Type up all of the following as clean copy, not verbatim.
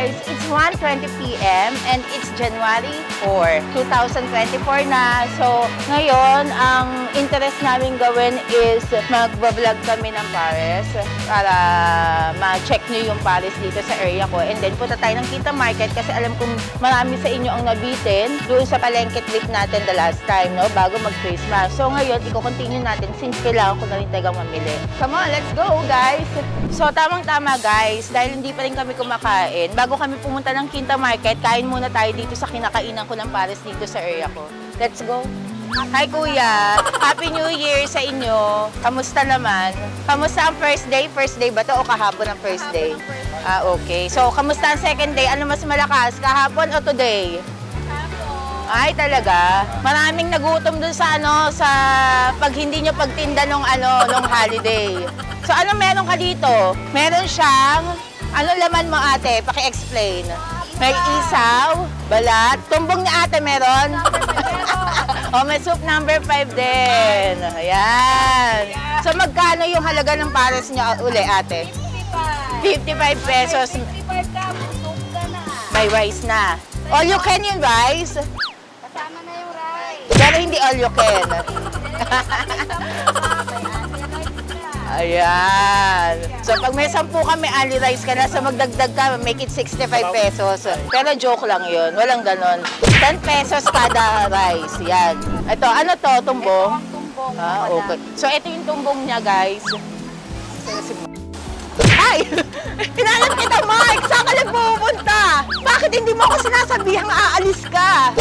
guys, it's 1:20 p.m. and it's January 4, 2024 na. So, ngayon, ang interest namin gawin is mag-vlog kami ng Pares para ma-check nyo yung Pares dito sa area ko. And then, punta tayo ng Kita Market kasi alam kong marami sa inyo ang nabitin doon sa palengke trip natin the last time, no? Bago mag-Christmas. So, ngayon, i-continue natin since kailangan ko na rin tagang mamili. Come on, let's go, guys! So, tamang-tama, guys. Dahil hindi pa rin kami kumakain, bago kami pumunta ng Kita Market, kain muna tayo dito sa kinakainan ko ng Pares dito sa area ko. Let's go! Hi, Kuya! Happy New Year sa inyo! Kamusta naman? Kamusta ang first day? First day ba to o kahapon ang first day? Ah, okay. So, kamusta ang second day? Ano mas malakas? Kahapon o today? Ay, talaga? Maraming nagutom dun sa sa pag hindi nyo pagtinda nung holiday. So, ano meron ka dito? Meron siyang, ano laman mo ate? Paki-explain. May isaw, balat, tumbong ni ate meron? O, may soup number 5 din. Ayan. So, magkano yung halaga ng Pares nyo uli ate? 55 pesos. 55 ka, busog ka na. May rice na. All you can yung rice? Kasama na yung rice. Pero hindi all you can. Ayan. So, pag may 10 kami, ali rice ka na. So, magdagdag ka, make it 65 pesos. Pero joke lang yun. Walang ganon. 10 pesos kada rice. Yan. Ito, ano to? Tumbong? Tumbong. Ah, okay. So, ito yung tumbong niya, guys. Ay! Hinanap kita, Mike! Saan ka nagpupunta? Bakit hindi mo ako sinasabihang aalis ka?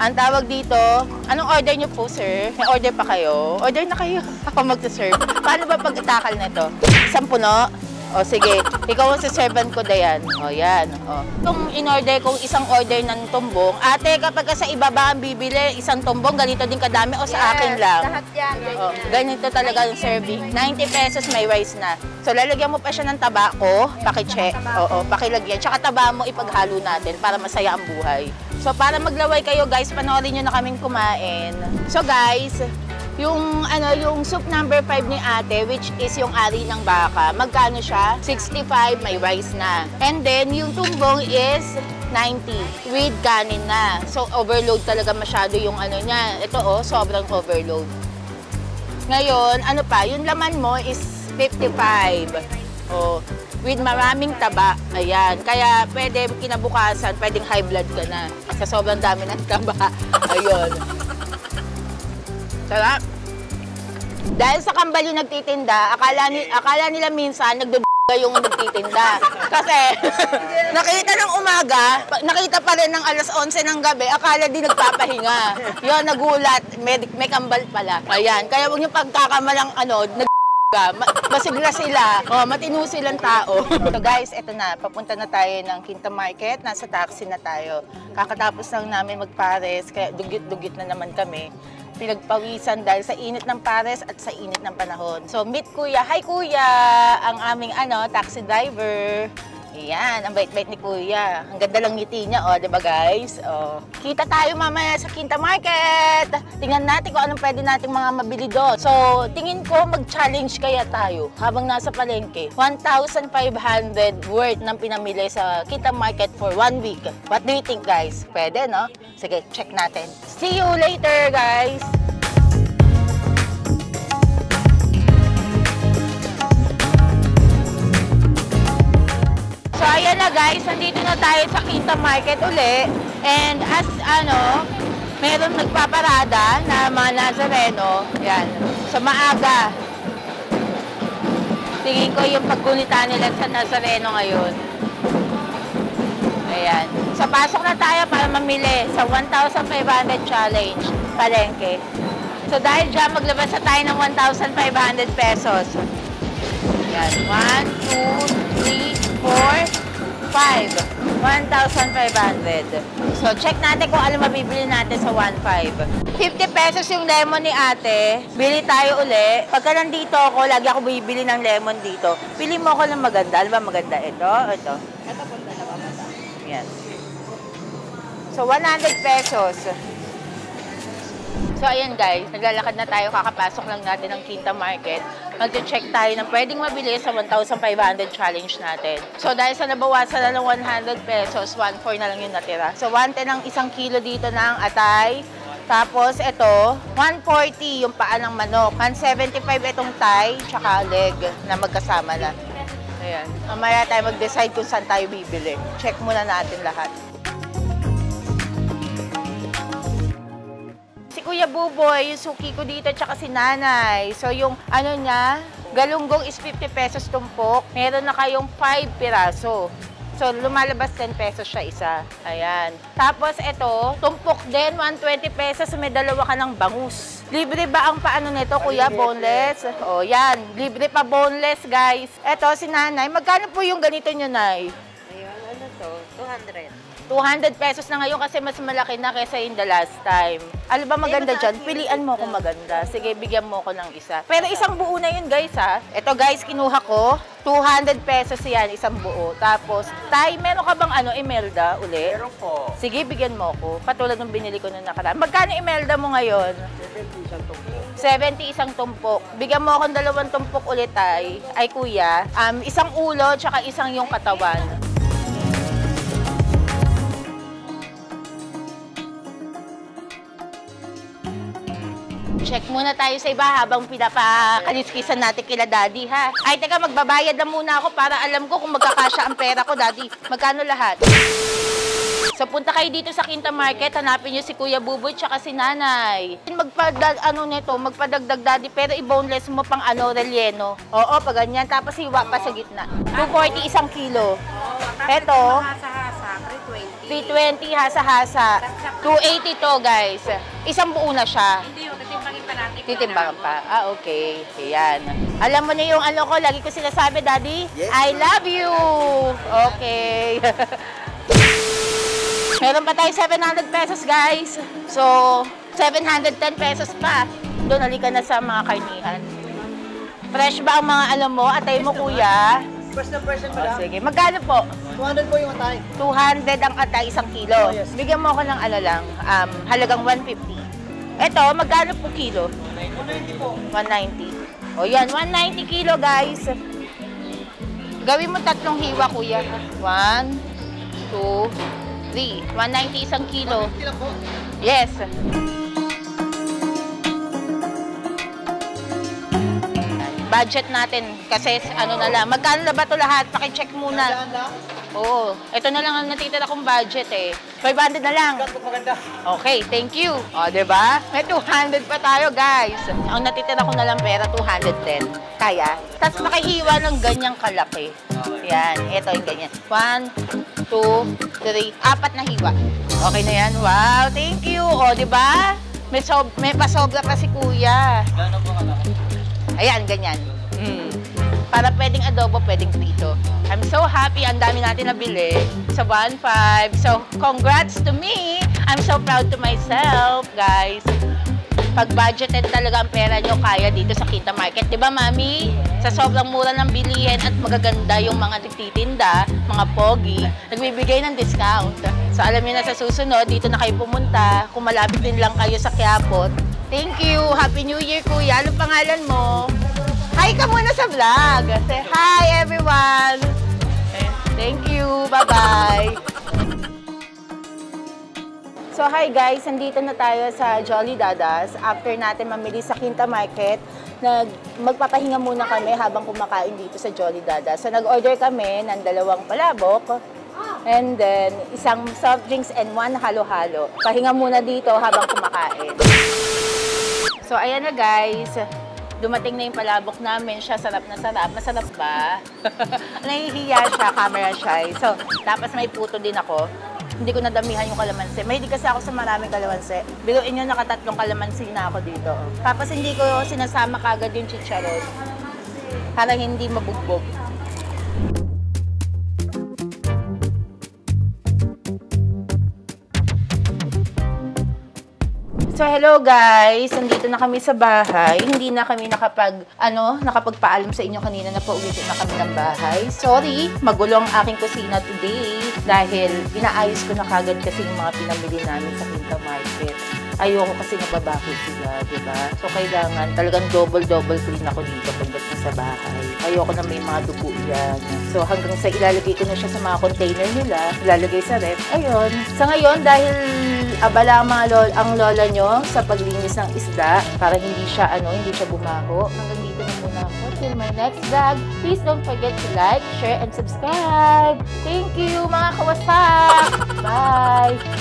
Ang tawag dito, anong order niyo po, sir? May order pa kayo? Order na kayo. Ako magsaserve. Paano ba pag-itakal na ito? Isang puno? O sige, ikaw ang servant ko, Dayan. O yan. O. Itong in-order kong isang order ng tumbong, ate, kapag sa ibaba ang bibili, isang tumbong, ganito din kadami o sa akin lang? Lahat yan, O, ganito talaga yung serving. 90 pesos may rice na. So, lalagyan mo pa siya ng taba ko, pakicheck. Oo, pakilagyan. Tsaka taba mo ipaghalo natin para masaya ang buhay. So, para maglaway kayo, guys, panoorin nyo na kaming kumain. So, guys, yung soup number 5 ni ate, which is yung ari ng baka, magkano siya? 65, may rice na. And then, yung tumbong is 90, with kanin na. So, overload talaga masyado yung niya. Ito, sobrang overload. Ngayon, ano pa, yung laman mo is 55. With maraming taba. Ayan. Kaya pwede kinabukasan, pwedeng high blood ka na. Sa sobrang dami ng taba. Ayun. Sarap. Dahil sa kambal yung nagtitinda, akala nila minsan nagduduga yung nagtitinda. Kasi nakita ng umaga, nakita pa rin ng alas 11 ng gabi, akala din nagpapahinga. Yun, nagulat. May kambal pala. Ayan. Kaya huwag yung pagkakamalang masigla sila. Matino silang tao. So guys, eto na. Papunta na tayo ng Kita Market. Nasa taxi na tayo. Kakatapos lang namin mag-Pares, kaya dugit-dugit na naman kami. Pinagpawisan dahil sa init ng Pares at sa init ng panahon. So meet Kuya. Hi Kuya! Ang aming taxi driver. Ayan, ang bait-bait ni Kuya. Ang ganda lang ngiti niya, di ba guys? Kita tayo mamaya sa Kita Market. Tingnan natin kung anong pwede nating mga mabili doon. So, tingin ko mag-challenge kaya tayo habang nasa palengke. 1,500 worth ng pinamili sa Kita Market for 1 week. What do you think, guys? Pwede, no? Sige, check natin. See you later, guys! So, ayan na guys, nandito na tayo sa Kita Market uli. And as meron nagpaparada na mga Nazareno. Yan. So, maaga. Tingin ko yung paggunita nila sa Nazareno ngayon. Ayan. So, pasok na tayo para mamili sa 1,500 challenge palengke. So, dahil dyan, maglabas na tayo ng 1,500 pesos. Yan. 1, 2, 3, 4, 5. 1,500. So, check natin kung ano mabibili natin sa 1,500. 50 pesos yung lemon ni ate. Bili tayo uli. Pagka nandito ako, lagi ako bibili ng lemon dito. Pili mo ako ng maganda. Ano ba maganda? Ito. Ito po dalawa. Yan. So, 100 pesos. So ayan guys, naglalakad na tayo, kakapasok lang natin ng Quinta Market. Mag-check tayo ng pwedeng mabili sa 1,500 challenge natin. So dahil sa nabawasan na ng 100 pesos, 1.4 na lang yung natira. So 110 ang isang kilo dito ng atay. Tapos ito, 140 yung paa ng manok. 175 itong thigh, tsaka leg na magkasama na. Ayan. Mamaya tayo mag-decide kung saan tayo bibili. Check muna natin lahat. Si Kuya Buboy, yung suki ko dito, tsaka si Nanay. So yung ano niya, galunggong is 50 pesos tumpok. Meron na kayong 5 piraso. So, lumalabas 10 pesos siya isa. Ayan. Tapos, ito, tumpok din, 120 pesos. May dalawa ka ng bangus. Libre ba ang paano nito, Kuya? Boneless? O, yan. Libre pa boneless, guys. Ito, si Nanay. Magkano po yung ganito nyo, Nay? Ayun, ano to? 200. 200 pesos na ngayon kasi mas malaki na kaysa in the last time. Alam ba maganda dyan? Pilian mo kung maganda. Sige, bigyan mo ko ng isa. Pero isang buo na yun, guys, ha? Ito, guys, kinuha ko. 200 pesos yan, isang buo. Tapos, Tay, meron ka bang ano, Imelda uli? Meron po. Sige, bigyan mo ko. Katulad ng binili ko nung nakaraan. Magkano Imelda mo ngayon? 70 isang tumpok. 70 isang tumpok. Bigyan mo akong 2 tumpok ulit, Tay. Ay, Kuya. Isang ulo, tsaka isang yung katawan. Check muna tayo sa iba habang pinapakaliskisan natin kila Daddy, ha? Ay, teka, magbabayad na muna ako para alam ko kung magkakasya ang pera ko, Daddy. Magkano lahat? So, punta kayo dito sa Quinta Market, hanapin nyo si Kuya Buboy tsaka si Nanay. Magpadagdag, Daddy, pero i-boneless mo pang relleno. Oo, pag ganyan. Tapos hiwa pa sa gitna. 240 isang kilo. Eto, Hasa-hasa, 320. 320 hasa-hasa. 280 to, guys. Isang buo na siya. Hindi yun, titimbangin pa natin. Titimbangan pa. Okay. Ayan. Alam mo na yung ano ko, lagi ko sinasabi, Daddy? Yes, I love you! Okay. Meron pa tayo 700 pesos, guys. So, 710 pesos pa. Doon, halika na sa mga karnihan. Fresh ba ang mga alam mo? Atay mo, Kuya? First na person O, ba? sige. Magkano po? 200 po yung atay. 200 ang atay, 1 kilo. Oh, yes. Bigyan mo ako ng halagang 150. Eto, magkano po kilo? 190 po. 190. O yan, 190 kilo, guys. Gawin mo 3 hiwa, Kuya. 1, 2, 3. 190 isang kilo. 150 lang po. Yes. Budget natin kasi ano na lang. Magkano na ba ito lahat? Paki-check muna. Saan lang? Oo. Ito na lang ang natitira kong budget eh. 500 na lang. Maganda. Okay, thank you. O, diba? May 200 pa tayo, guys. Ang natitira ko na lang pera, 210. Kaya? Tapos makahiwa ng ganyang kalaki. Yan, ito yung ganyan. 1, 2, 3, 4 na hiwa. Okay na yan? Wow, thank you. O, diba? May pasobra pa si Kuya. Gano'n po kalaki? Ayan, ganyan. Para pwedeng adobo, pwedeng prito. I'm so happy. Ang dami natin nabili sa 1.5. So, congrats to me. I'm so proud to myself, guys. Pag budgeted talaga ang pera nyo, kaya dito sa Quinta Market. Diba, Mami? Sa sobrang mura ng bilihin at magaganda yung mga nagtitinda, mga pogi, nagbibigay ng discount. So, alam niyo na sa susunod, dito na kayo pumunta. Kung malapit din lang kayo sa Quiapo. Thank you. Happy New Year, Kuya. Anong pangalan mo? Hi ka muna sa vlog. Say hi, everyone. Thank you. Bye-bye. So, hi guys. Nandito na tayo sa Jolly Dadas. After natin mamili sa Quinta Market, magpapahinga muna kami habang kumakain dito sa Jolly Dadas. So, nag-order kami ng 2 palabok. And then, isang soft drinks and 1 halo-halo. Pahinga muna dito habang kumakain. So, ayan na guys. Dumating na yung palabok namin. Siya, sarap na sarap. Masarap ba? Nahihiya siya, camera shy. So, tapos may puto din ako. Hindi ko nadamihan yung kalamansi. May hindi kasi ako sa maraming kalamansi. Biruin nyo, nakatatlong kalamansi na ako dito. Tapos hindi ko sinasama kagad yung chicharon. Para hindi mabugbog. So, hello guys! Nandito na kami sa bahay. Hindi na kami nakapagpaalam sa inyo kanina na pauwitin na kami ng bahay. Sorry, magulo ang aking kusina today dahil inaayos ko na kagad kasi yung mga pinamili namin sa Quinta Market. ayoko kasi nababaho sila, di ba? So, kailangan talagang double clean ako dito pagdating sa bahay. Ayoko na may mga dugo yan. So, hanggang sa ilalagay ko na siya sa mga container nila, ilalagay sa ref. Ayun. Sa ngayon, dahil abala ang lola nyo sa paglinis ng isda para hindi siya bumaho. Hanggang dito na muna ako. Till my next vlog, please don't forget to like, share, and subscribe. Thank you mga kawasak! Bye!